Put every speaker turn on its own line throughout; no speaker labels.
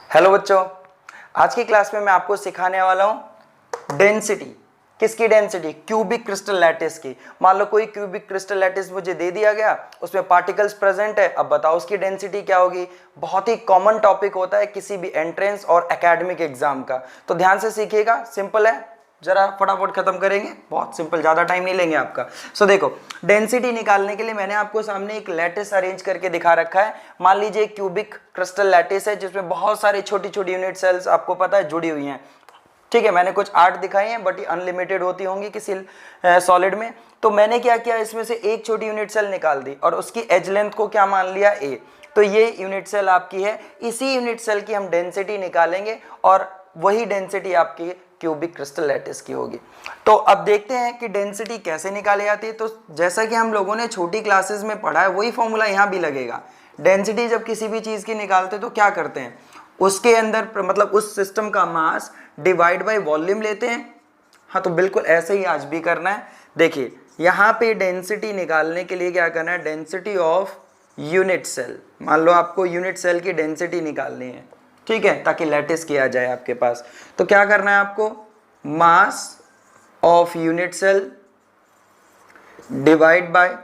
Hello बच्चों, आज की क्लास में मैं आपको सिखाने वाला हूं डेंसिटी। किसकी डेंसिटी? क्यूबिक क्रिस्टल लैटिस की। मान लो कोई क्यूबिक क्रिस्टल लैटिस मुझे दे दिया गया, उसमें पार्टिकल्स प्रेजेंट है। अब बताओ उसकी डेंसिटी क्या होगी। बहुत ही कॉमन टॉपिक होता है किसी भी एंट्रेंस और एकेडमिक एग्जाम का, तो ध्यान से सीखिएगा। सिंपल है, जरा फटाफट खत्म करेंगे, बहुत सिंपल, ज्यादा टाइम नहीं लेंगे आपका। सो देखो, डेंसिटी निकालने के लिए मैंने आपको सामने एक लैटिस अरेंज करके दिखा रखा है। मान लीजिए एक क्यूबिक क्रिस्टल लैटिस है जिसमें बहुत सारी छोटी छोटी यूनिट सेल्स आपको पता है जुड़ी हुई हैं। ठीक है, मैंने कुछ 8 दिखाई हैं, बट ये अनलिमिटेड होती होंगी किसी सॉलिड में। तो मैंने क्या किया, इसमें से एक छोटी यूनिट सेल निकाल दी और उसकी एज लेंथ को क्या मान लिया, ए। तो ये यूनिट सेल आपकी है, इसी यूनिट सेल की हम डेंसिटी निकालेंगे और वही डेंसिटी आपकी क्यूबिक क्रिस्टल लैटिस की होगी। तो अब देखते हैं कि डेंसिटी कैसे निकाली जाती है। तो जैसा कि हम लोगों ने छोटी क्लासेस में पढ़ा है, वही फॉर्मूला यहाँ भी लगेगा। डेंसिटी जब किसी भी चीज की निकालते हैं तो क्या करते हैं, उसके अंदर मतलब उस सिस्टम का मास डिवाइड बाय वॉल्यूम लेते हैं। हाँ, तो बिल्कुल ऐसे ही आज भी करना है। देखिए यहाँ पे डेंसिटी निकालने के लिए क्या करना है, डेंसिटी ऑफ यूनिट सेल। मान लो आपको यूनिट सेल की डेंसिटी निकालनी है, ठीक है, ताकि लैटिस किया जाए आपके पास। तो क्या करना है आपको, mass of unit cell divide by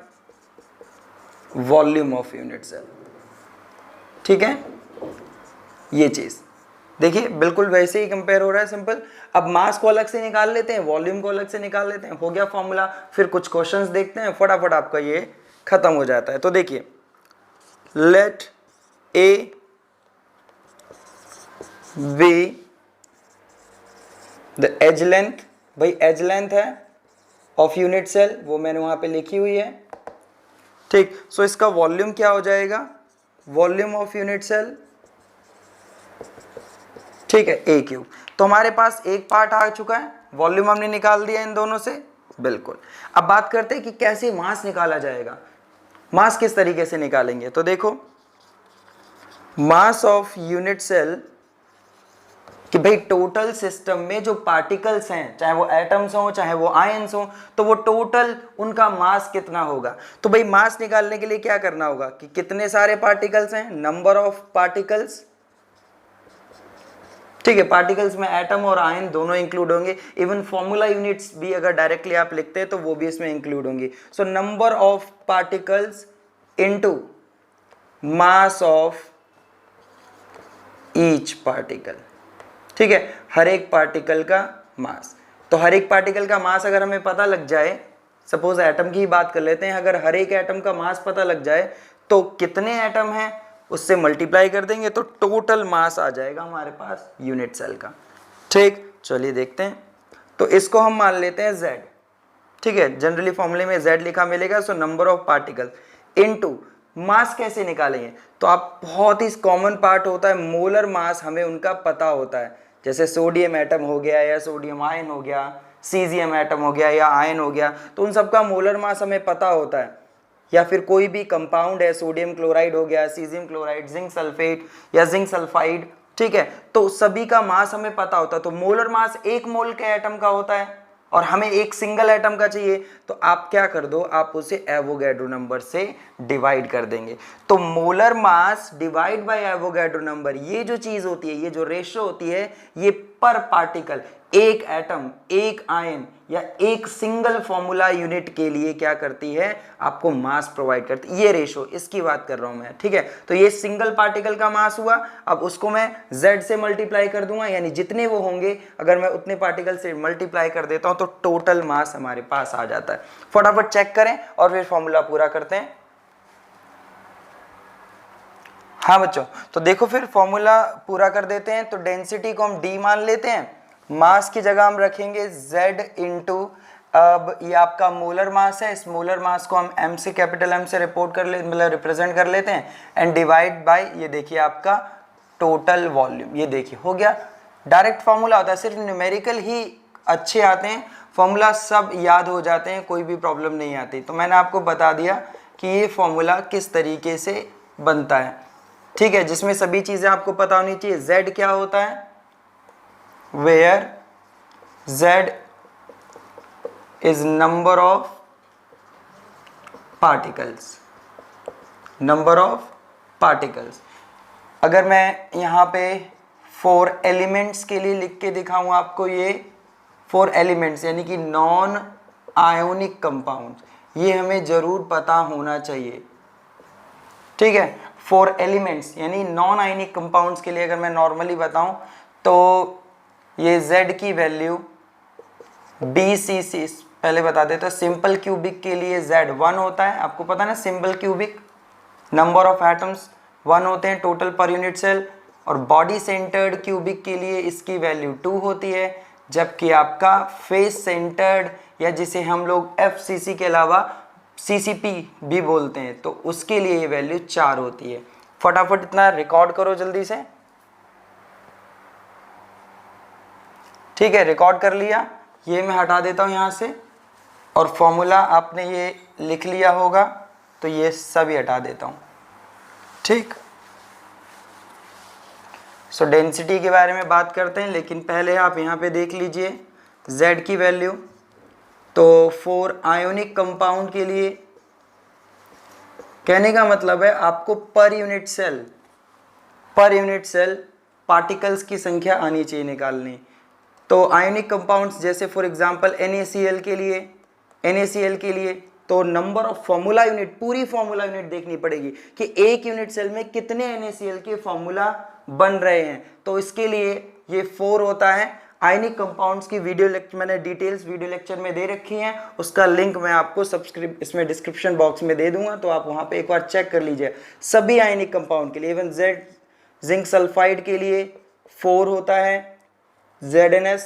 volume of unit cell. ठीक है, ये चीज देखिए बिल्कुल वैसे ही कंपेयर हो रहा है, सिंपल। अब मास को अलग से निकाल लेते हैं, वॉल्यूम को अलग से निकाल लेते हैं, हो गया फॉर्मूला। फिर कुछ क्वेश्चंस देखते हैं, फटाफट आपका ये खत्म हो जाता है। तो देखिए, let a be the edge length, भाई एज लेंथ है ऑफ यूनिट सेल, वो मैंने वहां पे लिखी हुई है। ठीक, सो इसका वॉल्यूम क्या हो जाएगा, वॉल्यूम ऑफ यूनिट सेल, ठीक है, ए क्यूब। तो हमारे पास एक पार्ट आ चुका है, वॉल्यूम हमने निकाल दिया इन दोनों से, बिल्कुल। अब बात करते हैं कि कैसे मास निकाला जाएगा। मास किस तरीके से निकालेंगे, तो देखो, मास ऑफ यूनिट सेल कि भाई टोटल सिस्टम में जो पार्टिकल्स हैं, चाहे वो एटम्स हो चाहे वो आयंस हो, तो वो टोटल उनका मास कितना होगा। तो भाई मास निकालने के लिए क्या करना होगा कि कितने सारे पार्टिकल्स हैं, नंबर ऑफ पार्टिकल्स। ठीक है, पार्टिकल्स में एटम और आयन दोनों इंक्लूड होंगे। इवन फॉर्मूला यूनिट्स भी अगर डायरेक्टली आप लिखते हैं तो वो भी इसमें इंक्लूड होंगी। So number of particles into mass of each particle. ठीक है, हर एक पार्टिकल का मास। तो हर एक पार्टिकल का मास अगर हमें पता लग जाए, सपोज एटम की ही बात कर लेते हैं, अगर हर एक एटम का मास पता लग जाए तो कितने एटम हैं उससे मल्टीप्लाई कर देंगे तो टोटल मास आ जाएगा हमारे पास यूनिट सेल का। ठीक, चलिए देखते हैं। तो इसको हम मान लेते हैं z। ठीक है, जनरली फॉर्मूले में z लिखा मिलेगा। So number of particle into mass कैसे निकालेंगे, तो आप बहुत ही कॉमन पार्ट होता है मोलर मास, हमें उनका पता होता है। जैसे सोडियम एटम हो गया या सोडियम आयन हो गया, सीजियम एटम हो गया या आयन हो गया, तो उन सबका मोलर मास हमें पता होता है। या फिर कोई भी कंपाउंड है, सोडियम क्लोराइड हो गया, सीजियम क्लोराइड, जिंक सल्फेट या जिंक सल्फाइड, ठीक है, तो सभी का मास हमें पता होता है। तो मोलर मास एक मोल के एटम का होता है और हमें एक सिंगल एटम का चाहिए, तो आप क्या कर दो, आप उसे एवोगैड्रो नंबर से डिवाइड कर देंगे। तो molar mass divide by Avogadro number, ये जो चीज होती है, ये जो रेशियो होती है, ये पर पार्टिकल, एक एटम, एक आयन या एक सिंगल फॉर्मूला यूनिट के लिए क्या करती है, आपको मास प्रोवाइड करती है। ये रेशियो, इसकी बात कर रहा हूं मैं। ठीक है, तो ये सिंगल पार्टिकल का मास हुआ। अब उसको मैं z से मल्टीप्लाई कर दूंगा, यानी जितने वो होंगे अगर मैं उतने पार्टिकल से मल्टीप्लाई कर देता हूं तो टोटल मास हमारे पास आ जाता है। फटाफट चेक करें और फिर फॉर्मूला पूरा करते हैं। हाँ बच्चों, तो देखो फिर फॉर्मूला पूरा कर देते हैं। तो डेंसिटी को हम d मान लेते हैं, मास की जगह हम रखेंगे z इंटू, अब ये आपका मोलर मास है, इस मोलर मास को हम m से, कैपिटल M से रिपोर्ट कर ले, मतलब रिप्रेजेंट कर लेते हैं, एंड डिवाइड बाय, ये देखिए आपका टोटल वॉल्यूम। ये देखिए हो गया, डायरेक्ट फॉर्मूला होता है, सिर्फ न्यूमेरिकल ही अच्छे आते हैं, फॉर्मूला सब याद हो जाते हैं, कोई भी प्रॉब्लम नहीं आती। तो मैंने आपको बता दिया कि ये फॉर्मूला किस तरीके से बनता है। ठीक है, जिसमें सभी चीजें आपको पता होनी चाहिए। z क्या होता है, where z is number of particles, number of particles। अगर मैं यहाँ पे 4 एलिमेंट्स के लिए लिख के दिखाऊं आपको, ये 4 एलिमेंट्स यानी कि नॉन आयोनिक कंपाउंड, ये हमें जरूर पता होना चाहिए। ठीक है, 4 एलिमेंट्स यानी नॉन आयोनिक कंपाउंड्स के लिए अगर मैं नॉर्मली बताऊं तो ये Z की वैल्यू BCC, पहले बता देता, सिंपल क्यूबिक के लिए Z 1 होता है, आपको पता है ना, simple cubic number of atoms 1 होते हैं टोटल पर यूनिट सेल, और बॉडी सेंटर्ड क्यूबिक के लिए इसकी वैल्यू 2 होती है, जबकि आपका फेस सेंटर्ड या जिसे हम लोग FCC के अलावा CCP भी बोलते हैं, तो उसके लिए ये वैल्यू 4 होती है। फटाफट इतना रिकॉर्ड करो जल्दी से। ठीक है, रिकॉर्ड कर लिया, ये मैं हटा देता हूँ यहाँ से, और फॉर्मूला आपने ये लिख लिया होगा, तो ये सभी हटा देता हूँ। ठीक, सो डेंसिटी के बारे में बात करते हैं, लेकिन पहले आप यहाँ पे देख लीजिए Z की वैल्यू। तो 4 आयोनिक कंपाउंड के लिए कहने का मतलब है आपको पर यूनिट सेल पार्टिकल्स की संख्या आनी चाहिए निकालनी। तो आयोनिक कंपाउंड्स जैसे फॉर एग्जांपल NaCl के लिए तो नंबर ऑफ फॉर्मूला यूनिट, पूरी फॉर्मूला यूनिट देखनी पड़ेगी कि एक यूनिट सेल में कितने NaCl के फॉर्मूला बन रहे हैं। तो इसके लिए ये 4 होता है। आयनिक कंपाउंड्स की वीडियो लेक्चर मैंने डिटेल्स वीडियो लेक्चर में दे रखी हैं, उसका लिंक मैं आपको इसमें डिस्क्रिप्शन बॉक्स में दे दूंगा, तो आप वहां पे एक बार चेक कर लीजिए सभी आयनिक कंपाउंड के लिए। इवन जिंक सल्फाइड के लिए 4 होता है, ZnS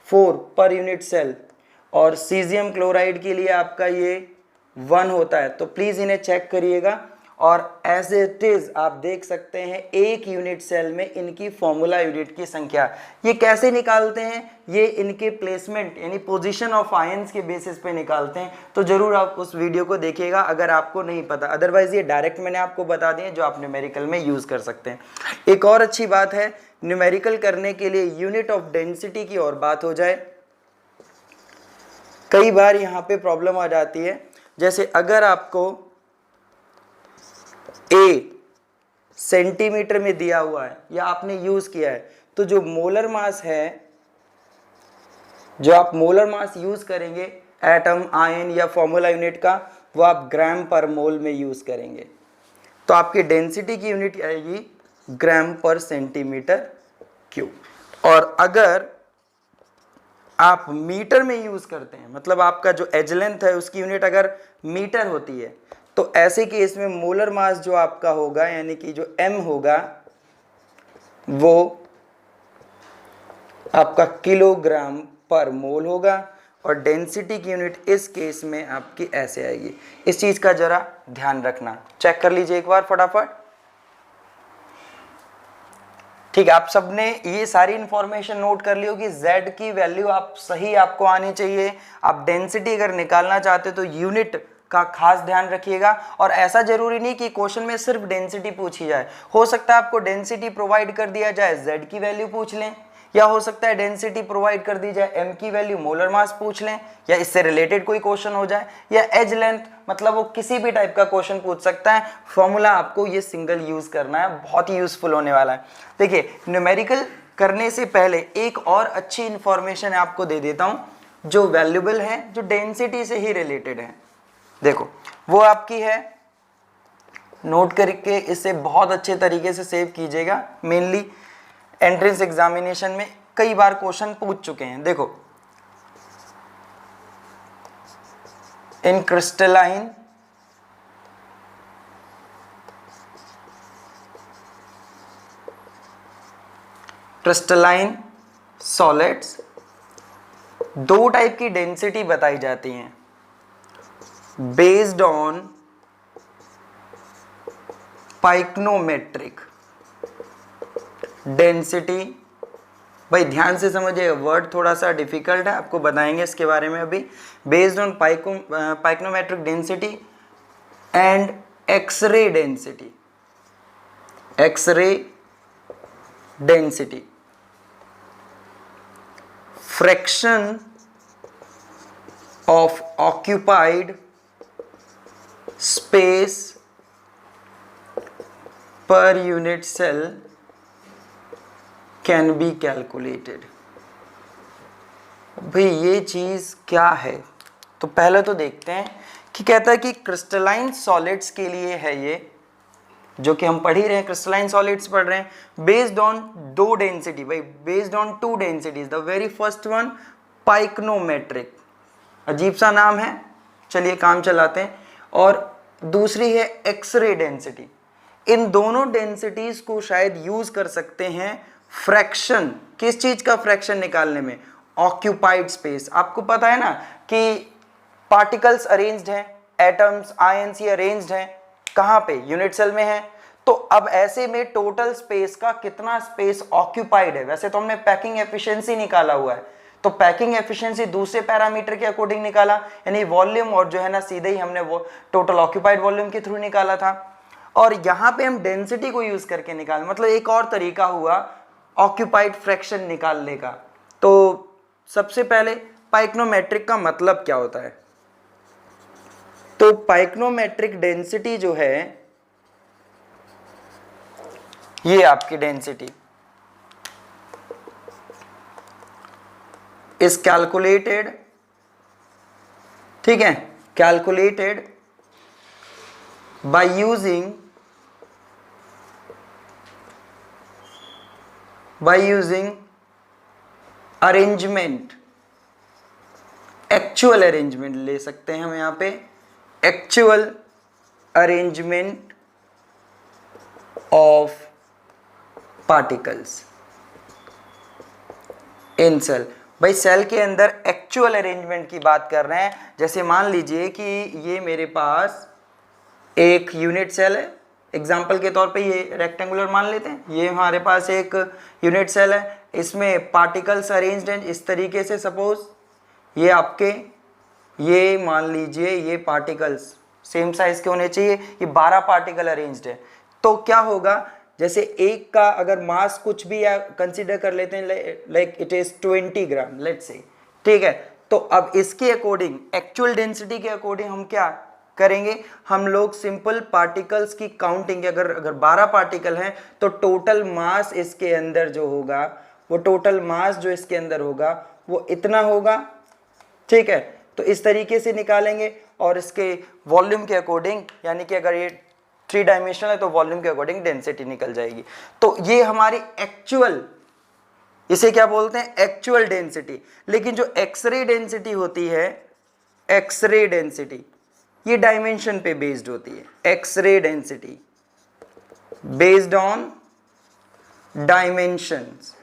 4 पर यूनिट सेल, और सीजियम क्लोराइड के लिए आपका ये 1 होता है। तो प्लीज इन्हें चेक करिएगा, और एज इट इज आप देख सकते हैं एक यूनिट सेल में इनकी फॉर्मूला यूनिट की संख्या। ये कैसे निकालते हैं, ये इनके प्लेसमेंट यानी पोजीशन ऑफ आयंस के बेसिस पे निकालते हैं। तो जरूर आप उस वीडियो को देखिएगा अगर आपको नहीं पता, अदरवाइज ये डायरेक्ट मैंने आपको बता दिए जो आप न्यूमेरिकल में यूज कर सकते हैं। एक और अच्छी बात है, न्यूमेरिकल करने के लिए यूनिट ऑफ डेंसिटी की और बात हो जाए। कई बार यहाँ पे प्रॉब्लम आ जाती है, जैसे अगर आपको A सेंटीमीटर में दिया हुआ है या आपने यूज किया है, तो जो मोलर मास है, जो आप मोलर मास यूज करेंगे एटम, आयन या फॉर्मूला यूनिट का, वो आप ग्राम पर मोल में यूज करेंगे। तो आपकी डेंसिटी की यूनिट आएगी ग्राम पर सेंटीमीटर क्यूब। और अगर आप मीटर में यूज करते हैं, मतलब आपका जो एज लेंथ है उसकी यूनिट अगर मीटर होती है, तो ऐसे केस में मोलर मास जो आपका होगा यानी कि जो m होगा वो आपका किलोग्राम पर मोल होगा, और डेंसिटी की यूनिट इस केस में आपकी ऐसे आएगी। इस चीज का जरा ध्यान रखना, चेक कर लीजिए एक बार फटाफट। ठीक है, आप सबने ये सारी इंफॉर्मेशन नोट कर ली होगी। Z की वैल्यू आप सही आपको आनी चाहिए। आप डेंसिटी अगर निकालना चाहते हो तो यूनिट का खास ध्यान रखिएगा, और ऐसा जरूरी नहीं कि क्वेश्चन में सिर्फ डेंसिटी पूछी जाए, हो सकता है आपको डेंसिटी प्रोवाइड कर दिया जाए Z की वैल्यू पूछ लें, या हो सकता है डेंसिटी प्रोवाइड कर दी जाए M की वैल्यू मोलर मास पूछ लें, या इससे रिलेटेड कोई क्वेश्चन हो जाए, या एज लेंथ, मतलब वो किसी भी टाइप का क्वेश्चन पूछ सकता है। फॉर्मूला आपको ये सिंगल यूज करना है, बहुत ही यूजफुल होने वाला है। देखिए, न्यूमेरिकल करने से पहले एक और अच्छी इंफॉर्मेशन आपको दे देता हूं जो वैल्यूएबल है, जो डेंसिटी से ही रिलेटेड है। देखो, वो आपकी है, नोट करके इसे बहुत अच्छे तरीके से सेव कीजिएगा। मेनली एंट्रेंस एग्जामिनेशन में कई बार क्वेश्चन पूछ चुके हैं। देखो, इन क्रिस्टलाइन सॉलिड्स 2 टाइप की डेंसिटी बताई जाती हैं बेस्ड ऑन पाइक्नोमेट्रिक डेंसिटी। भाई ध्यान से समझिए, वर्ड थोड़ा सा डिफिकल्ट है, आपको बताएंगे इसके बारे में अभी। Based on pycnometric density and x-ray density. X-ray density, fraction of occupied space per unit cell can be calculated. भाई ये चीज क्या है, तो पहले तो देखते हैं कि कहता है कि क्रिस्टलाइन सॉलिड्स के लिए है ये, जो कि हम पढ़ ही रहे हैं, क्रिस्टलाइन सॉलिड्स पढ़ रहे हैं, बेस्ड ऑन दो डेंसिटी, भाई based on two densities. The very first one pycnometric, अजीब सा नाम है, चलिए काम चलाते हैं। और दूसरी है एक्सरे डेंसिटी। इन दोनों डेंसिटीज को शायद यूज कर सकते हैं फ्रैक्शन, किस चीज का फ्रैक्शन निकालने में, ऑक्यूपाइड स्पेस। आपको पता है ना कि पार्टिकल्स अरेंज्ड हैं, एटम्स आयंस ये अरेंज्ड हैं कहाँ पे, यूनिट सेल में है। तो अब ऐसे में टोटल स्पेस का कितना स्पेस ऑक्यूपाइड है। वैसे तो हमने पैकिंग एफिशिएंसी निकाला हुआ है, तो पैकिंग एफिशिएंसी दूसरे पैरामीटर के अकॉर्डिंग निकाला, यानी वॉल्यूम, और जो है ना सीधे ही हमने वो टोटल ऑक्यूपाइड वॉल्यूम के थ्रू निकाला था। और यहाँ पे हम डेंसिटी को यूज करके निकाल, मतलब एक और तरीका हुआ ऑक्यूपाइड फ्रैक्शन निकालने का। तो सबसे पहले पाइक्नोमेट्रिक का मतलब क्या होता है, तो पाइक्नोमेट्रिक डेंसिटी जो है, ये आपकी डेंसिटी इज कैलकुलेटेड, ठीक है, calculated by using arrangement, actual arrangement ले सकते हैं हम यहाँ पे, actual arrangement of particles in cell. भाई सेल के अंदर एक्चुअल अरेंजमेंट की बात कर रहे हैं। जैसे मान लीजिए कि ये मेरे पास एक यूनिट सेल है, एग्जाम्पल के तौर पे ये रेक्टेंगुलर मान लेते हैं, ये हमारे पास एक यूनिट सेल है, इसमें पार्टिकल्स अरेंज्ड हैं इस तरीके से। सपोज ये आपके, ये मान लीजिए ये पार्टिकल्स सेम साइज के होने चाहिए, ये 12 पार्टिकल अरेंज्ड है। तो क्या होगा, जैसे एक का अगर मास कुछ भी या कंसीडर कर लेते हैं, like it is 20 gram let's say, ठीक है। तो अब इसके अकॉर्डिंग, एक्चुअल डेंसिटी के अकॉर्डिंग हम क्या करेंगे, हम लोग सिंपल पार्टिकल्स की काउंटिंग, अगर 12 पार्टिकल हैं तो टोटल मास इसके अंदर जो होगा, वो टोटल मास जो इसके अंदर होगा वो इतना होगा, ठीक है। तो इस तरीके से निकालेंगे, और इसके वॉल्यूम के अकॉर्डिंग, यानी कि अगर ये 3 डायमेंशनल है तो वॉल्यूम के अकॉर्डिंग डेंसिटी निकल जाएगी। तो ये हमारी एक्चुअल, इसे क्या बोलते हैं, एक्चुअल डेंसिटी। लेकिन जो एक्सरे डेंसिटी होती है, एक्सरे डेंसिटी ये डायमेंशन पे बेस्ड होती है। X ray density based on dimensions,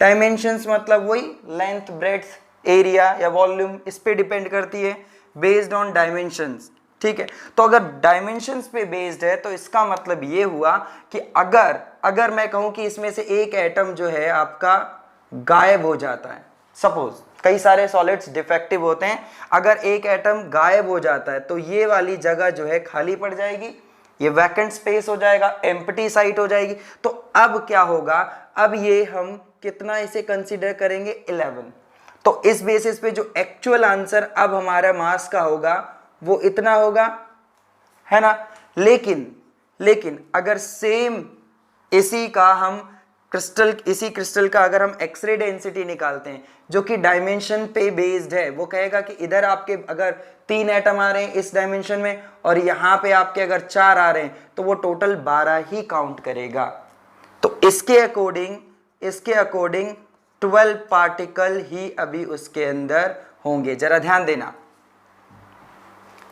dimensions मतलब वही लेंथ, ब्रेड्थ, एरिया या वॉल्यूम, इस पे डिपेंड करती है, बेस्ड ऑन डायमेंशंस, ठीक है। तो अगर डायमेंशंस पे बेस्ड है तो इसका मतलब ये हुआ कि अगर मैं कहूं कि इसमें से एक एटम जो है आपका गायब हो जाता है, सपोज कई सारे सॉलिड्स डिफेक्टिव होते हैं, अगर एक एटम गायब हो जाता है तो ये वाली जगह जो है खाली पड़ जाएगी, ये वैकेंट स्पेस हो जाएगा, एम्प्टी साइट हो जाएगी। तो अब क्या होगा, अब ये हम कितना इसे कंसीडर करेंगे, 11। तो इस बेसिस पे जो एक्चुअल आंसर अब हमारा मास का होगा वो इतना होगा, है ना। लेकिन अगर सेम इसी क्रिस्टल का अगर हम एक्सरे डेंसिटी निकालते हैं जो कि डायमेंशन पे बेस्ड है, वो कहेगा कि इधर आपके अगर 3 एटम आ रहे हैं इस डायमेंशन में, और यहाँ पे आपके अगर 4 आ रहे हैं, तो वो टोटल 12 ही काउंट करेगा। तो इसके अकॉर्डिंग 12 पार्टिकल ही अभी उसके अंदर होंगे। जरा ध्यान देना,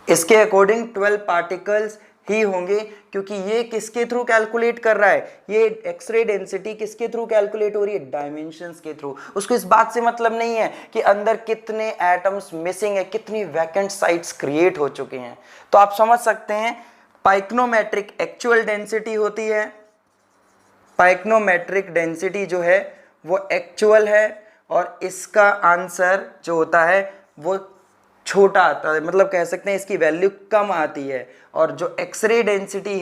इसके अकॉर्डिंग 12 पार्टिकल्स ही होंगे, क्योंकि ये किसके थ्रू कैलकुलेट कर रहा है, ये एक्सरे डेंसिटी किसके थ्रू कैलकुलेट हो रही है, डायमेंशंस के थ्रू। उसको इस बात से मतलब नहीं है कि अंदर कितने एटम्स मिसिंग है, कितनी वैकेंट साइट्स क्रिएट हो चुके हैं। तो आप समझ सकते हैं पाइक्नोमेट्रिक एक्चुअल डेंसिटी होती है, पाइक्नोमेट्रिक डेंसिटी जो है वो एक्चुअल है, और इसका आंसर जो होता है वो छोटा आता है, मतलब कह सकते हैं इसकी वैल्यू कम आती है। और जो एक्सरे डेंसिटी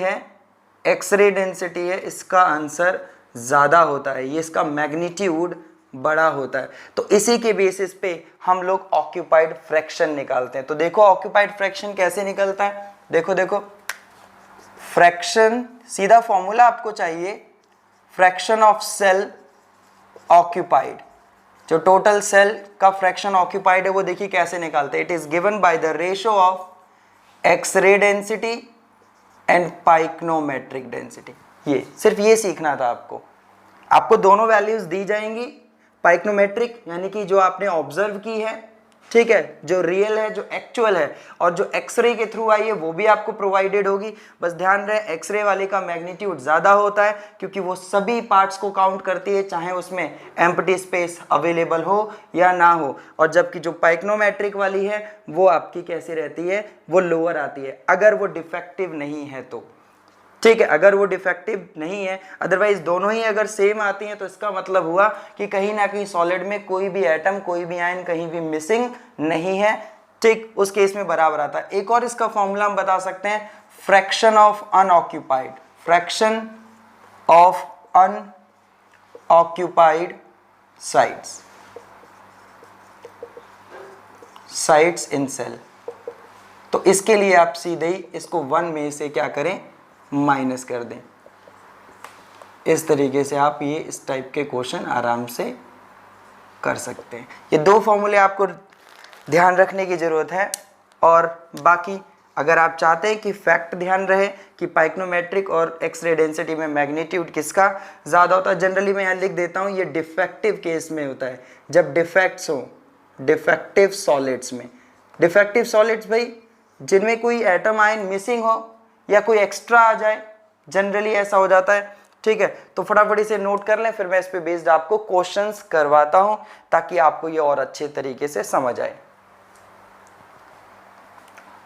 है इसका आंसर ज़्यादा होता है, ये इसका मैग्नीट्यूड बड़ा होता है। तो इसी के बेसिस पे हम लोग ऑक्यूपाइड फ्रैक्शन निकालते हैं। तो देखो ऑक्यूपाइड फ्रैक्शन कैसे निकलता है, देखो फ्रैक्शन, सीधा फॉर्मूला आपको चाहिए, फ्रैक्शन ऑफ सेल ऑक्यूपाइड, जो टोटल सेल का फ्रैक्शन ऑक्यूपाइड है वो देखिए कैसे निकालते हैं। It is given by the ratio of x-ray density and pycnometric density. ये सिर्फ ये सीखना था आपको। आपको दोनों वैल्यूज दी जाएंगी, पाइक्नोमेट्रिक यानी कि जो आपने ऑब्जर्व की है, ठीक है, जो रियल है, जो एक्चुअल है, और जो एक्सरे के थ्रू आई है वो भी आपको प्रोवाइडेड होगी। बस ध्यान रहे एक्सरे वाले का मैग्नीट्यूड ज़्यादा होता है क्योंकि वो सभी पार्ट्स को काउंट करती है, चाहे उसमें एम्प्टी स्पेस अवेलेबल हो या ना हो। और जबकि जो पाइक्नोमेट्रिक वाली है वो आपकी कैसी रहती है, वो लोअर आती है अगर वो डिफेक्टिव नहीं है तो, ठीक है, अगर वो डिफेक्टिव नहीं है। अदरवाइज दोनों ही अगर सेम आती हैं तो इसका मतलब हुआ कि कहीं ना कहीं सॉलिड में कोई भी एटम, कोई भी आयन कहीं भी मिसिंग नहीं है, ठीक, उस केस में बराबर आता है। एक और इसका फॉर्मूला हम बता सकते हैं, fraction of unoccupied, fraction of unoccupied sites in cell. तो इसके लिए आप सीधे ही इसको 1 में से क्या करें, माइनस कर दें। इस तरीके से आप ये इस टाइप के क्वेश्चन आराम से कर सकते हैं। ये दो फॉर्मूले आपको ध्यान रखने की ज़रूरत है। और बाकी अगर आप चाहते हैं कि फैक्ट ध्यान रहे कि पाइक्नोमेट्रिक और एक्सरे डेंसिटी में मैग्नीट्यूड किसका ज़्यादा होता है, जनरली मैं यहाँ लिख देता हूँ, ये डिफेक्टिव केस में होता है, जब डिफेक्ट्स हो, डिफेक्टिव सॉलिड्स में। डिफेक्टिव सॉलिड्स भाई जिनमें कोई एटम आयन मिसिंग हो या कोई एक्स्ट्रा आ जाए, जनरली ऐसा हो जाता है, ठीक है। तो फटाफट इसे नोट कर लें, फिर मैं इस पे बेस्ड आपको क्वेश्चंस करवाता हूं ताकि आपको ये और अच्छे तरीके से समझ आए।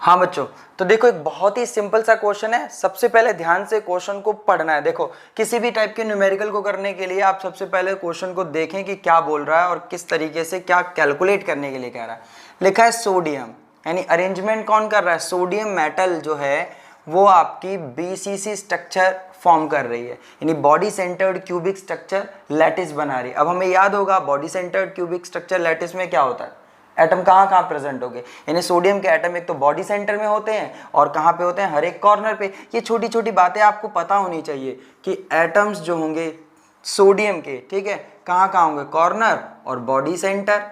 हाँ बच्चों, तो देखो एक बहुत ही सिंपल सा क्वेश्चन है। सबसे पहले ध्यान से क्वेश्चन को पढ़ना है। देखो किसी भी टाइप के न्यूमेरिकल को करने के लिए आप सबसे पहले क्वेश्चन को देखें कि क्या बोल रहा है और किस तरीके से क्या कैलकुलेट करने के लिए कह रहा है। लिखा है सोडियम, यानी अरेंजमेंट कौन कर रहा है, सोडियम मेटल जो है वो आपकी BCC स्ट्रक्चर फॉर्म कर रही है, यानी body centred cubic structure lattice बना रही है। अब हमें याद होगा body centred cubic structure lattice में क्या होता है, एटम कहाँ कहाँ प्रेजेंट होंगे, यानी सोडियम के एटम एक तो बॉडी सेंटर में होते हैं और कहाँ पे होते हैं, हर एक कॉर्नर पे। ये छोटी छोटी बातें आपको पता होनी चाहिए कि एटम्स जो होंगे सोडियम के, ठीक है, कहाँ कहाँ होंगे, कॉर्नर और बॉडी सेंटर,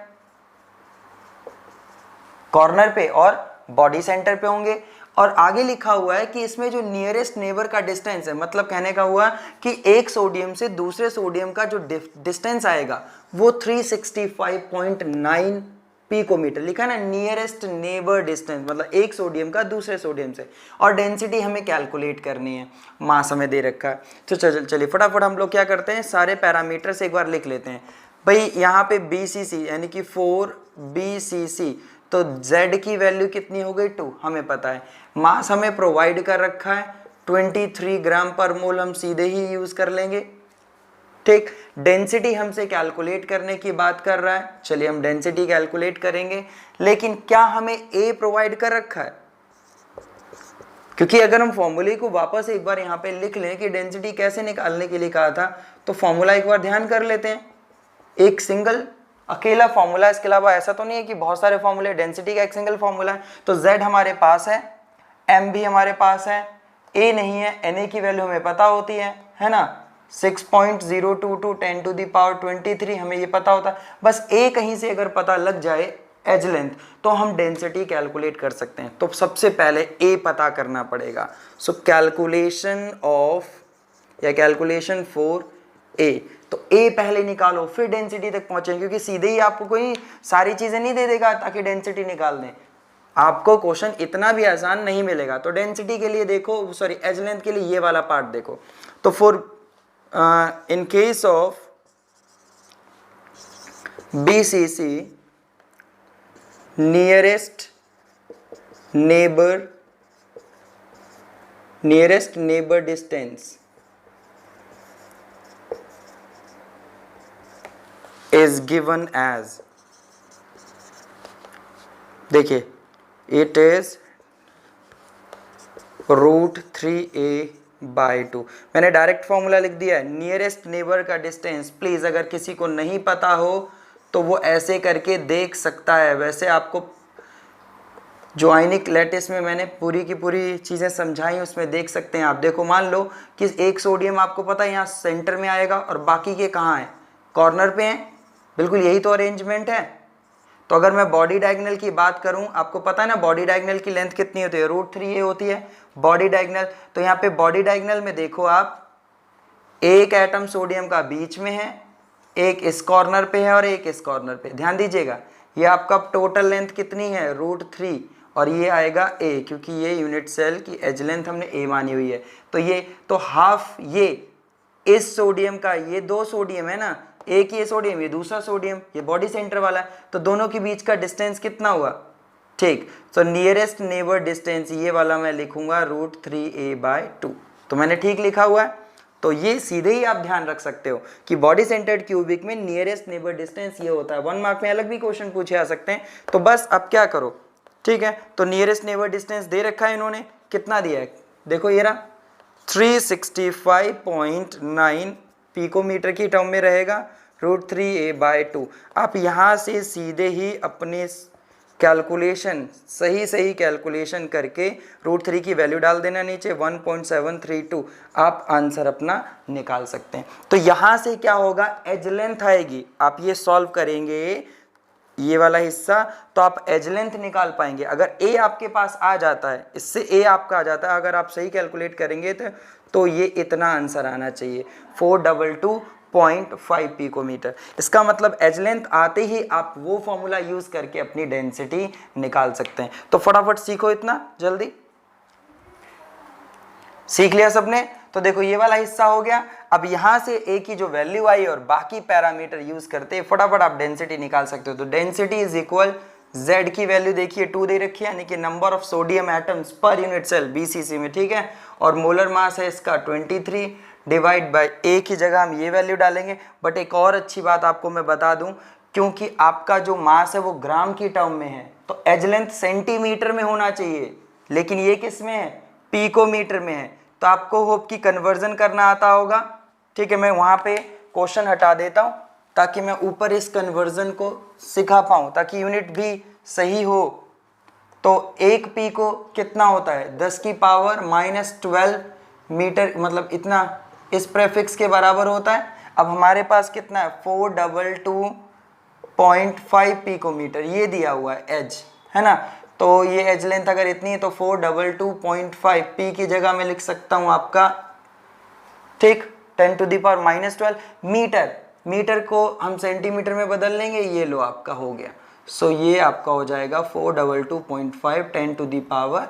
कॉर्नर पे और बॉडी सेंटर पे होंगे। और आगे लिखा हुआ है कि इसमें जो नियरेस्ट नेबर का डिस्टेंस है, मतलब कहने का हुआ कि एक सोडियम से दूसरे सोडियम का जो डिस्टेंस आएगा वो 365.9 पिकोमीटर। लिखा है ना, नियरेस्ट नेबर डिस्टेंस, मतलब एक सोडियम का दूसरे सोडियम से। और डेंसिटी हमें कैलकुलेट करनी है, मास हमें दे रखा है। तो चलिए फटाफट हम लोग क्या करते हैं, सारे पैरामीटर्स एक बार लिख लेते हैं। भाई यहाँ पे BCC यानी कि 4BCC, तो Z की वैल्यू कितनी हो गई, 2, हमें पता है। मास हमें प्रोवाइड कर रखा है 23 ग्राम पर मोल, हम सीधे ही यूज कर लेंगे, ठीक। डेंसिटी हमसे कैलकुलेट करने की बात कर रहा है, चलिए हम डेंसिटी कैलकुलेट करेंगे। लेकिन क्या हमें A प्रोवाइड कर रखा है, क्योंकि अगर हम फॉर्मूले को वापस एक बार यहाँ पे लिख लें कि डेंसिटी कैसे निकालने के लिए कहा था, तो फॉर्मूला एक बार ध्यान कर लेते हैं। एक सिंगल अकेला फॉर्मूला, इसके अलावा ऐसा तो नहीं है कि बहुत सारे फॉर्मूले, डेंसिटी का एक सिंगल फॉर्मूला है। तो Z हमारे पास है, M भी हमारे पास है, A नहीं है, Na की वैल्यू हमें पता होती है ना, 6.022 10 to the power 23, हमें ये पता होता है। बस A कहीं से अगर पता लग जाए एज लेंथ, तो हम डेंसिटी कैलकुलेट कर सकते हैं। तो सबसे पहले A पता करना पड़ेगा। सो कैलकुलेशन ऑफ या कैलकुलेशन फॉर A, तो A पहले निकालो फिर डेंसिटी तक पहुंचेंगे, क्योंकि सीधे ही आपको कोई सारी चीजें नहीं दे देगा ताकि डेंसिटी निकाल दें। आपको क्वेश्चन इतना भी आसान नहीं मिलेगा। तो डेंसिटी के लिए देखो, सॉरी एज लेंथ के लिए ये वाला पार्ट देखो। तो for in case of BCC nearest neighbour distance is given as, देखिए it is √3a/2। मैंने डायरेक्ट फॉर्मूला लिख दिया है, नियरेस्ट नेबर का डिस्टेंस। प्लीज अगर किसी को नहीं पता हो तो वो ऐसे करके देख सकता है। वैसे आपको जो आयनिक लैटिस में मैंने पूरी की पूरी चीज़ें समझाई, उसमें देख सकते हैं आप। देखो मान लो कि एक सोडियम आपको पता है यहाँ सेंटर में आएगा और बाकी के कहाँ है, कॉर्नर पे हैं, बिल्कुल यही तो अरेंजमेंट है। तो अगर मैं बॉडी डायगोनल की बात करूं, आपको पता है ना बॉडी डायगोनल की लेंथ कितनी होती है, √3a होती है बॉडी डायगोनल। तो यहाँ पे बॉडी डायगोनल में देखो आप, एक एटम सोडियम का बीच में है, एक इस कॉर्नर पे है और एक इस कॉर्नर पे। ध्यान दीजिएगा, ये आपका टोटल लेंथ कितनी है, √3, और ये आएगा a, क्योंकि ये यूनिट सेल की एज लेंथ हमने a मानी हुई है। तो ये तो हाफ ये इस सोडियम का, ये 2 सोडियम है ना, एक ये सोडियम ये दूसरा सोडियम, ये बॉडी सेंटर वाला है, तो दोनों के बीच का डिस्टेंस कितना हुआ, ठीक। तो नियरेस्ट नेबर डिस्टेंस ये वाला मैं लिखूंगा √3a/2। तो मैंने ठीक लिखा हुआ है। तो ये सीधे ही आप ध्यान रख सकते हो कि बॉडी सेंटर्ड क्यूबिक में नियरेस्ट नेबर डिस्टेंस ये होता है। 1 मार्क में अलग भी क्वेश्चन पूछे आ सकते हैं। तो बस अब क्या करो, ठीक है, तो नियरेस्ट नेबर डिस्टेंस दे रखा है इन्होंने, कितना दिया है देखो, ये रहा 365.9 पिकोमीटर की टर्म में रहेगा, √3a/2। आप यहाँ से सीधे ही अपने कैलकुलेशन सही कैलकुलेशन करके √3 की वैल्यू डाल देना नीचे, 1.732, आप आंसर अपना निकाल सकते हैं। तो यहाँ से क्या होगा, एज लेंथ आएगी, आप ये सॉल्व करेंगे ये वाला हिस्सा, तो आप एज लेंथ निकाल पाएंगे। अगर a आपके पास आ जाता है, इससे a आपका आ जाता है, अगर आप सही कैलकुलेट करेंगे तो ये इतना आंसर आना चाहिए, 422.5 पिकोमीटर। इसका मतलब एज लेंथ आते ही आप वो फॉर्मूला यूज करके अपनी डेंसिटी निकाल सकते हैं। तो फटाफट सीखो, इतना जल्दी सीख लिया सबने। तो देखो ये वाला हिस्सा हो गया। अब यहां से a की जो वैल्यू आई और बाकी पैरामीटर यूज करते फटाफट आप डेंसिटी निकाल सकते हो। तो डेंसिटी इज इक्वल, z की वैल्यू देखिए 2 दे रखी है, यानी कि number of sodium atoms per unit cell BCC में, ठीक है। और मोलर मास है इसका 23, डिवाइड बाय a की जगह हम ये वैल्यू डालेंगे। बट एक और अच्छी बात आपको मैं बता दूं, क्योंकि आपका जो मास है वो ग्राम की टर्म में है, तो एज लेंथ सेंटीमीटर में होना चाहिए, लेकिन ये किस में है, पिकोमीटर में है। तो आपको होप की कन्वर्जन करना आता होगा, ठीक है। मैं वहाँ पे क्वेश्चन हटा देता हूँ ताकि मैं ऊपर इस कन्वर्जन को सिखा पाऊँ, ताकि यूनिट भी सही हो। तो 1 पिको कितना होता है, 10⁻⁻12 मीटर, मतलब इतना इस प्रेफिक्स के बराबर होता है। अब हमारे पास कितना है, 422.5 पिकोमीटर ये दिया हुआ है एज, है ना। तो ये एज लेंथ अगर इतनी है तो 422.5 पी की जगह में लिख सकता हूं आपका, ठीक, 10⁻⁻12 मीटर। मीटर को हम सेंटीमीटर में बदल लेंगे, ये लो आपका हो गया। सो ये आपका हो जाएगा 422.5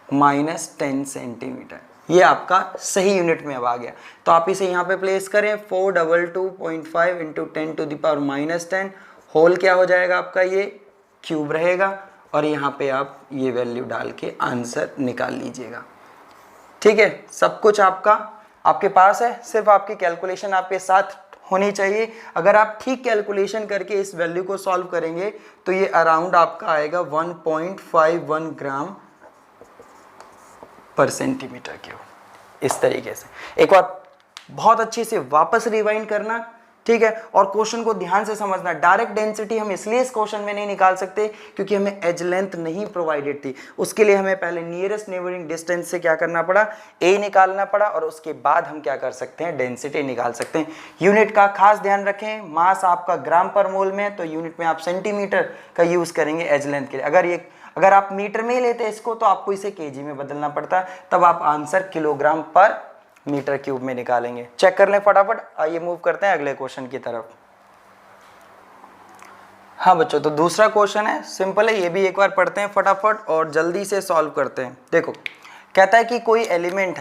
10⁻10 सेंटीमीटर। ये आपका सही यूनिट में अब आ गया। तो आप इसे यहाँ पे प्लेस करें, 422.5 × 10⁻10 होल क्या हो जाएगा आपका, ये क्यूब रहेगा, और यहाँ पे आप ये वैल्यू डाल के आंसर निकाल लीजिएगा, ठीक है। सब कुछ आपके पास है, सिर्फ आपकी कैलकुलेशन आपके साथ होनी चाहिए। अगर आप ठीक कैलकुलेशन करके इस वैल्यू को सॉल्व करेंगे तो ये अराउंड आपका आएगा 1.51 ग्राम पर सेंटीमीटर क्यूब, इस तरीके से। एक बार बहुत अच्छे से वापस रिवाइंड करना, ठीक है, और क्वेश्चन को ध्यान से समझना। डायरेक्ट डेंसिटी हम इसलिए इस क्वेश्चन में नहीं निकाल सकते क्योंकि हमें एज लेंथ नहीं प्रोवाइडेड थी। उसके लिए हमें पहले नियरेस्ट नेबरिंग डिस्टेंस से क्या करना पड़ा, a निकालना पड़ा, और उसके बाद हम क्या कर सकते हैं, डेंसिटी निकाल सकते हैं। यूनिट का खास ध्यान रखें, मास आपका ग्राम पर मोल में है तो यूनिट में आप सेंटीमीटर का यूज करेंगे एज लेंथ के लिए। अगर आप मीटर में ही लेते इसको तो आपको इसे केजी में बदलना पड़ता, तब आप आंसर किलोग्राम पर मीटर क्यूब में निकालेंगे। चेक कर लें फटाफट। आइए मूव करते हैं अगले क्वेश्चन की तरफ। हाँ बच्चों, तो दूसरा क्वेश्चन है, सिंपल है, ये भी एक बार पढ़ते हैं फटाफट और जल्दी से सॉल्व करते हैं। देखो, कहता है कि कोई एलिमेंट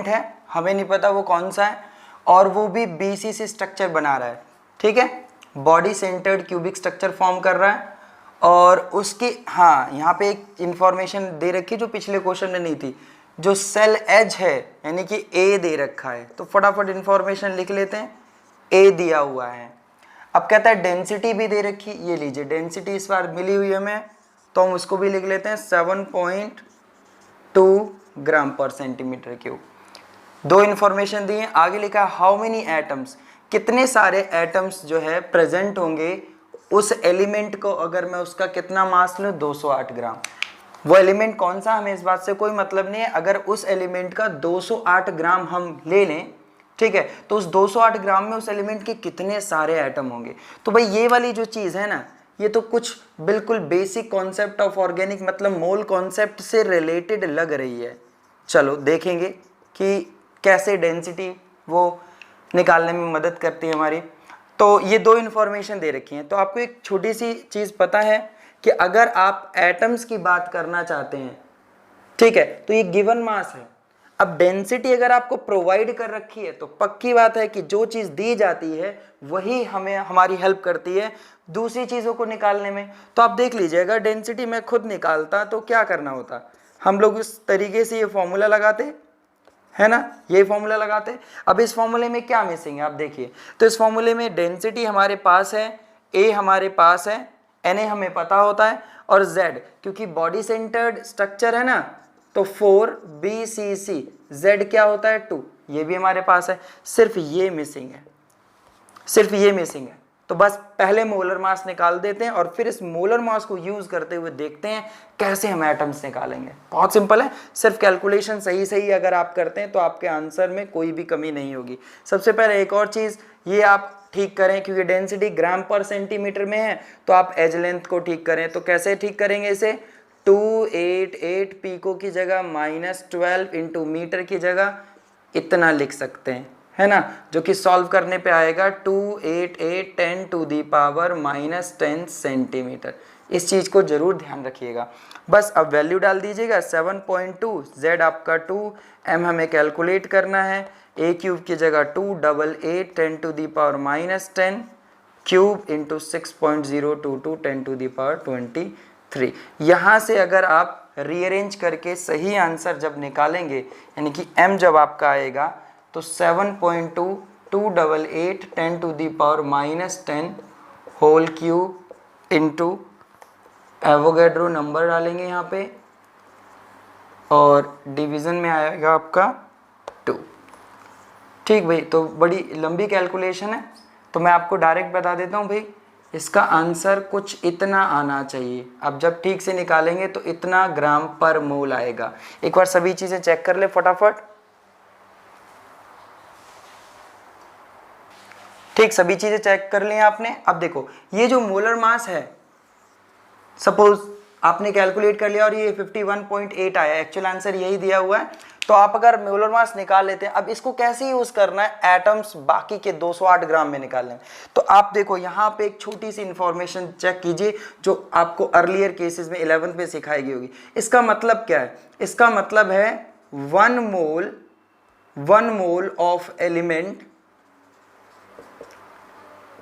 है, हमें नहीं पता वो कौन सा है, और वो भी BCC स्ट्रक्चर बना रहा है, ठीक है, body centred cubic structure form कर रहा है। और उसकी यहाँ पे एक इंफॉर्मेशन दे रखी जो पिछले क्वेश्चन में नहीं थी, जो सेल एज है यानी कि A दे रखा है। तो फटाफट इंफॉर्मेशन लिख लेते हैं, A दिया हुआ है। अब कहता है डेंसिटी भी दे रखी, ये लीजिए डेंसिटी इस बार मिली हुई है हमें, तो हम उसको भी लिख लेते हैं 7.2 ग्राम पर सेंटीमीटर क्यूब। 2 इंफॉर्मेशन दी है, आगे लिखा है हाउ मेनी एटम्स, कितने सारे एटम्स जो है प्रेजेंट होंगे उस एलिमेंट को, अगर मैं उसका कितना मास लूँ 208 ग्राम। वो एलिमेंट कौन सा हमें इस बात से कोई मतलब नहीं है, अगर उस एलिमेंट का 208 ग्राम हम ले लें ठीक है, तो उस 208 ग्राम में उस एलिमेंट के कितने सारे एटम होंगे। तो भाई ये वाली जो चीज़ है ना, ये तो कुछ बिल्कुल बेसिक कॉन्सेप्ट ऑफ ऑर्गेनिक मतलब मोल कॉन्सेप्ट से रिलेटेड लग रही है। चलो देखेंगे कि कैसे डेंसिटी वो निकालने में मदद करती है हमारी। तो ये दो इन्फॉर्मेशन दे रखी हैं। तो आपको एक छोटी सी चीज़ पता है कि अगर आप एटम्स की बात करना चाहते हैं, ठीक है, तो ये गिवन मास है। अब डेंसिटी अगर आपको प्रोवाइड कर रखी है तो पक्की बात है कि जो चीज़ दी जाती है वही हमें हमारी हेल्प करती है दूसरी चीज़ों को निकालने में। तो आप देख लीजिए, अगर डेंसिटी मैं खुद निकालता तो क्या करना होता, हम लोग इस तरीके से ये फॉर्मूला लगाते है ना, ये फॉर्मूला लगाते। अब इस फॉर्मूले में क्या मिसिंग है आप देखिए, तो इस फॉर्मूले में डेंसिटी हमारे पास है, ए हमारे पास है, एन ए हमें पता होता है, और जेड क्योंकि बॉडी सेंटर्ड स्ट्रक्चर है ना, तो 4BCC, जेड क्या होता है 2, ये भी हमारे पास है। सिर्फ ये मिसिंग है, सिर्फ ये मिसिंग है। तो बस पहले मोलर मास निकाल देते हैं और फिर इस मोलर मास को यूज करते हुए देखते हैं कैसे हम एटम्स निकालेंगे। बहुत सिंपल है, सिर्फ कैलकुलेशन सही सही अगर आप करते हैं तो आपके आंसर में कोई भी कमी नहीं होगी। सबसे पहले एक और चीज़ ये आप ठीक करें, क्योंकि डेंसिटी ग्राम पर सेंटीमीटर में है तो आप एज लेंथ को ठीक करें। तो कैसे ठीक करेंगे इसे, 288 पिको की जगह -12 इंटू मीटर की जगह इतना लिख सकते हैं, है ना, जो कि सॉल्व करने पे आएगा 288 10⁻⁻10 सेंटीमीटर। इस चीज़ को जरूर ध्यान रखिएगा। बस अब वैल्यू डाल दीजिएगा 7.2, जेड आपका 2, एम हमें कैलकुलेट करना है, ए क्यूब की जगह 288 10⁻10 क्यूब इंटू 6.022 10⁻23। यहाँ से अगर आप रीअरेंज करके सही आंसर जब निकालेंगे, यानी कि m जब आपका आएगा तो 7.2 288 10⁻10 whole cube into Avogadro number डालेंगे यहाँ पे, और डिवीज़न में आएगा आपका 2। ठीक भाई, तो बड़ी लंबी कैलकुलेशन है, तो मैं आपको डायरेक्ट बता देता हूँ भाई, इसका आंसर कुछ इतना आना चाहिए। अब जब ठीक से निकालेंगे तो इतना ग्राम पर मोल आएगा। एक बार सभी चीज़ें चेक कर ले फटाफट। ठीक, सभी चीज़ें चेक कर ली आपने। अब देखो ये जो मोलर मास है, सपोज आपने कैलकुलेट कर लिया और ये 51.8 आया, एक्चुअल आंसर यही दिया हुआ है। तो आप अगर मोलर मास निकाल लेते हैं, अब इसको कैसे यूज करना है एटम्स बाकी के 208 ग्राम में निकालने में। तो आप देखो यहाँ पे एक छोटी सी इंफॉर्मेशन चेक कीजिए जो आपको अर्लियर केसेस में 11th में सिखाई गई होगी। इसका मतलब क्या है, इसका मतलब है 1 mole of element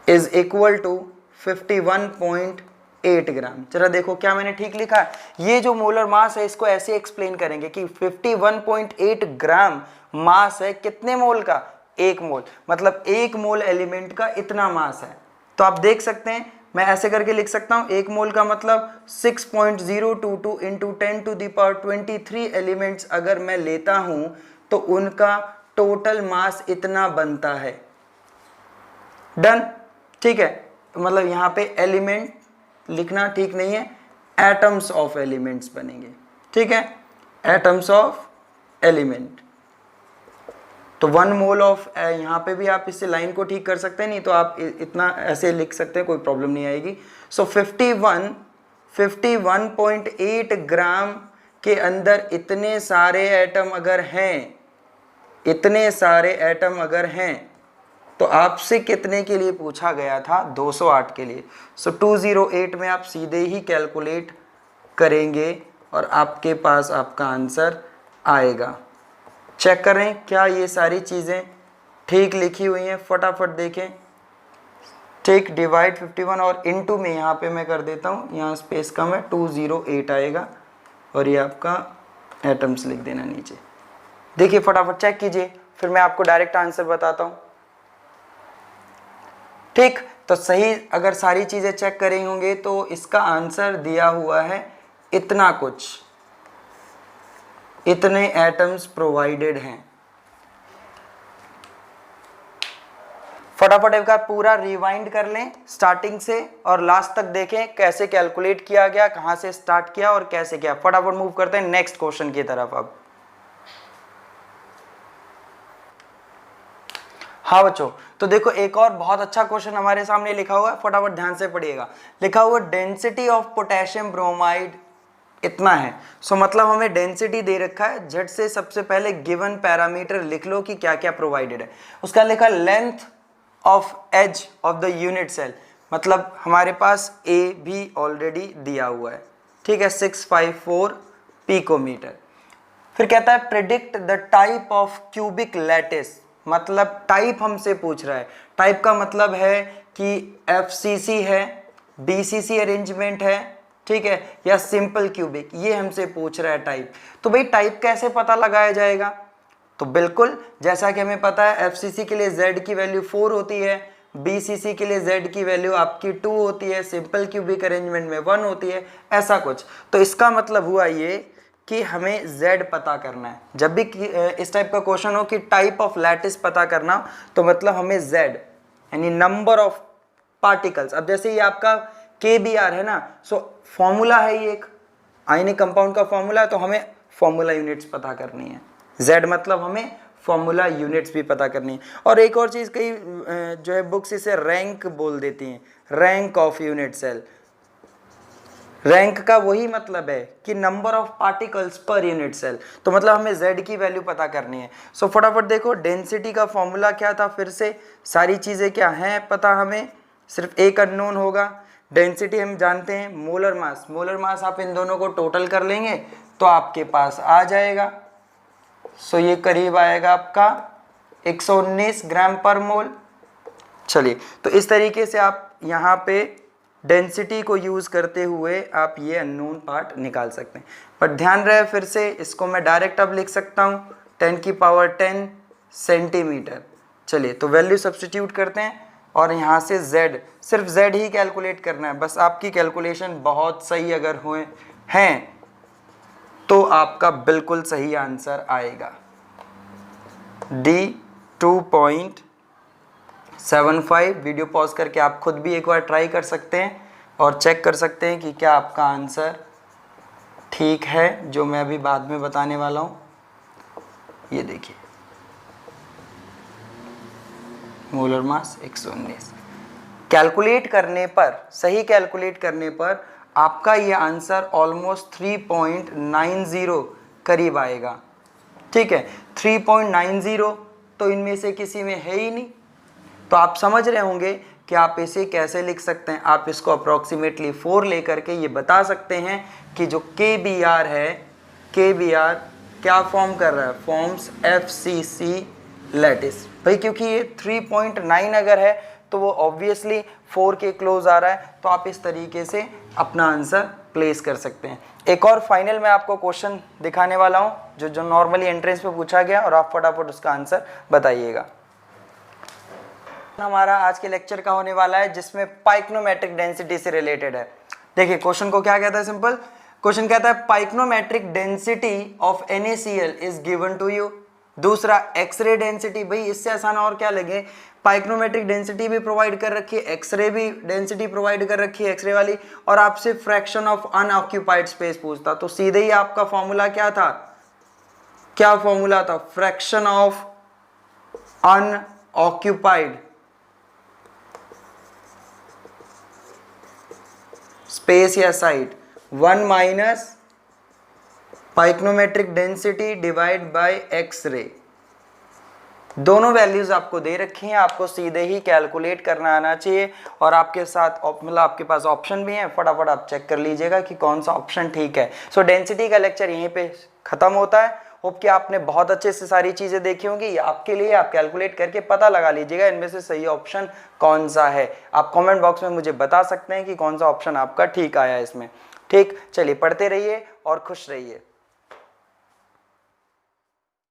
is equal to 51.8 gram. जरा देखो क्या मैंने ठीक लिखा है। ये जो मोलर मास है इसको ऐसे एक्सप्लेन करेंगे कि 51.8 ग्राम मास है कितने मोल का, 1 मोल, मतलब 1 मोल एलिमेंट का इतना मास है। तो आप देख सकते हैं मैं ऐसे करके लिख सकता हूं, 1 मोल का मतलब 6.022 इंटू 10⁻23 एलिमेंट्स अगर मैं लेता हूं तो उनका टोटल मास इतना बनता है। डन, ठीक है, मतलब यहाँ पे एलिमेंट लिखना ठीक नहीं है, एटम्स ऑफ एलिमेंट्स बनेंगे। ठीक है, एटम्स ऑफ एलिमेंट। तो 1 मोल ऑफ, यहाँ पे भी आप इससे लाइन को ठीक कर सकते हैं, नहीं तो आप इतना ऐसे लिख सकते हैं, कोई प्रॉब्लम नहीं आएगी। सो 51.8 ग्राम के अंदर इतने सारे एटम अगर हैं, इतने सारे एटम अगर हैं, तो आपसे कितने के लिए पूछा गया था, 208 के लिए। सो 208 में आप सीधे ही कैलकुलेट करेंगे और आपके पास आपका आंसर आएगा। चेक करें क्या ये सारी चीज़ें ठीक लिखी हुई हैं, फटाफट देखें। ठीक, डिवाइड 51 और इनटू में यहाँ पे मैं कर देता हूँ, यहाँ स्पेस कम है, 208 आएगा और ये आपका एटम्स लिख देना नीचे। देखिए फटाफट चेक कीजिए, फिर मैं आपको डायरेक्ट आंसर बताता हूँ। ठीक, तो सही अगर सारी चीज़ें चेक करें होंगे तो इसका आंसर दिया हुआ है इतना कुछ, इतने एटम्स प्रोवाइडेड हैं। फटाफट एक बार पूरा रिवाइंड कर लें स्टार्टिंग से और लास्ट तक देखें कैसे कैलकुलेट किया गया, कहां से स्टार्ट किया और कैसे किया। फटाफट मूव करते हैं नेक्स्ट क्वेश्चन की तरफ। अब हाँ बच्चों, तो देखो एक और बहुत अच्छा क्वेश्चन हमारे सामने लिखा हुआ है, फटाफट ध्यान से पढ़िएगा। लिखा हुआ डेंसिटी ऑफ पोटेशियम ब्रोमाइड इतना है। सो मतलब हमें डेंसिटी दे रखा है, झट से सबसे पहले गिवन पैरामीटर लिख लो कि क्या क्या प्रोवाइडेड है। उसका लिखा length of edge of the unit cell, मतलब हमारे पास ए भी ऑलरेडी दिया हुआ है, ठीक है, 654 पिकोमीटर। फिर कहता है predict the type of cubic lattice, मतलब टाइप हमसे पूछ रहा है। टाइप का मतलब है कि एफसीसी है, बीसीसी अरेंजमेंट है, ठीक है, या सिंपल क्यूबिक, ये हमसे पूछ रहा है टाइप। तो भाई टाइप कैसे पता लगाया जाएगा? तो बिल्कुल जैसा कि हमें पता है एफसीसी के लिए z की वैल्यू 4 होती है, बीसीसी के लिए z की वैल्यू आपकी 2 होती है, सिंपल क्यूबिक अरेंजमेंट में 1 होती है, ऐसा कुछ। तो इसका मतलब हुआ ये कि हमें z पता करना है। जब भी इस टाइप का क्वेश्चन हो कि टाइप ऑफ लैटिस पता करना, तो मतलब हमें z यानी नंबर ऑफ पार्टिकल्स। अब जैसे ये आपका KBr है ना, सो फॉर्मूला है ये एक आयनिक कंपाउंड का फॉर्मूला है, तो हमें फॉर्मूला यूनिट्स पता करनी है। z मतलब हमें फॉर्मूला यूनिट्स भी पता करनी है। और एक और चीज़ कई जो है बुक्स इसे रैंक बोल देती हैं, rank of unit cell. Rank का वही मतलब है कि number of particles per unit cell, तो मतलब हमें z की वैल्यू पता करनी है। सो फटाफट देखो डेंसिटी का फॉर्मूला क्या था, फिर से सारी चीज़ें क्या हैं पता हमें, सिर्फ एक अननोन होगा। डेंसिटी हम जानते हैं, मोलर मास, मोलर मास आप इन दोनों को टोटल कर लेंगे तो आपके पास आ जाएगा। सो ये करीब आएगा आपका 119 ग्राम पर मोल। चलिए, तो इस तरीके से आप यहाँ पे डेंसिटी को यूज़ करते हुए आप ये अननोन पार्ट निकाल सकते हैं। पर ध्यान रहे फिर से, इसको मैं डायरेक्ट अब लिख सकता हूँ 10 की पावर 10 सेंटीमीटर। चलिए, तो वैल्यू सब्स्टिट्यूट करते हैं और यहाँ से z, सिर्फ z ही कैलकुलेट करना है बस। आपकी कैलकुलेशन बहुत सही अगर हुए हैं तो आपका बिल्कुल सही आंसर आएगा। D 2.75। वीडियो पॉज करके आप खुद भी एक बार ट्राई कर सकते हैं और चेक कर सकते हैं कि क्या आपका आंसर ठीक है, जो मैं अभी बाद में बताने वाला हूँ। ये देखिए, मोलर मास 119। कैलकुलेट करने पर, सही कैलकुलेट करने पर आपका ये आंसर ऑलमोस्ट 3.90 करीब आएगा, ठीक है। 3.90 तो इनमें से किसी में है ही नहीं, तो आप समझ रहे होंगे कि आप इसे कैसे लिख सकते हैं। आप इसको अप्रॉक्सीमेटली 4 लेकर के ये बता सकते हैं कि जो KBr है, KBr क्या फॉर्म कर रहा है, फॉर्म्स FCC लैटिस। भाई क्योंकि ये 3.9 अगर है तो वो ऑब्वियसली 4 के क्लोज आ रहा है, तो आप इस तरीके से अपना आंसर प्लेस कर सकते हैं। एक और फाइनल मैं आपको क्वेश्चन दिखाने वाला हूँ जो नॉर्मली एंट्रेंस पे पूछा गया, और आप फटाफट उसका आंसर बताइएगा। हमारा आज के लेक्चर का होने वाला है जिसमें पाइक्नोमेट्रिक डेंसिटी से रिलेटेड है। देखिए क्वेश्चन को क्या कहता है, सिंपल क्वेश्चन कहता है pycnometric density of NaCl is given to you. दूसरा एक्सरे डेंसिटी, भाई इससे आसान और क्या लगे, पाइक्नोमेट्रिक डेंसिटी भी प्रोवाइड कर रखी है, एक्सरे भी डेंसिटी प्रोवाइड कर रखी है एक्सरे वाली, और आपसे फ्रैक्शन ऑफ अनऑक्यूपाइड स्पेस पूछता तो सीधे ही आपका फॉर्मूला क्या था, क्या फॉर्मूला था, फ्रैक्शन ऑफ अनऑक्यूपाइड स्पेस या साइट 1 minus pycnometric density divide by x-ray. दोनों वैल्यूज आपको दे रखी हैं, आपको सीधे ही कैलकुलेट करना आना चाहिए, और आपके साथ मतलब आपके पास ऑप्शन भी हैं, फटाफट आप चेक कर लीजिएगा कि कौन सा ऑप्शन ठीक है। सो डेंसिटी का लेक्चर यहीं पे खत्म होता है। होप कि आपने बहुत अच्छे से सारी चीज़ें देखी होंगी। आपके लिए आप कैलकुलेट करके पता लगा लीजिएगा इनमें से सही ऑप्शन कौन सा है। आप कमेंट बॉक्स में मुझे बता सकते हैं कि कौन सा ऑप्शन आपका ठीक आया इसमें। ठीक, चलिए पढ़ते रहिए और खुश रहिए।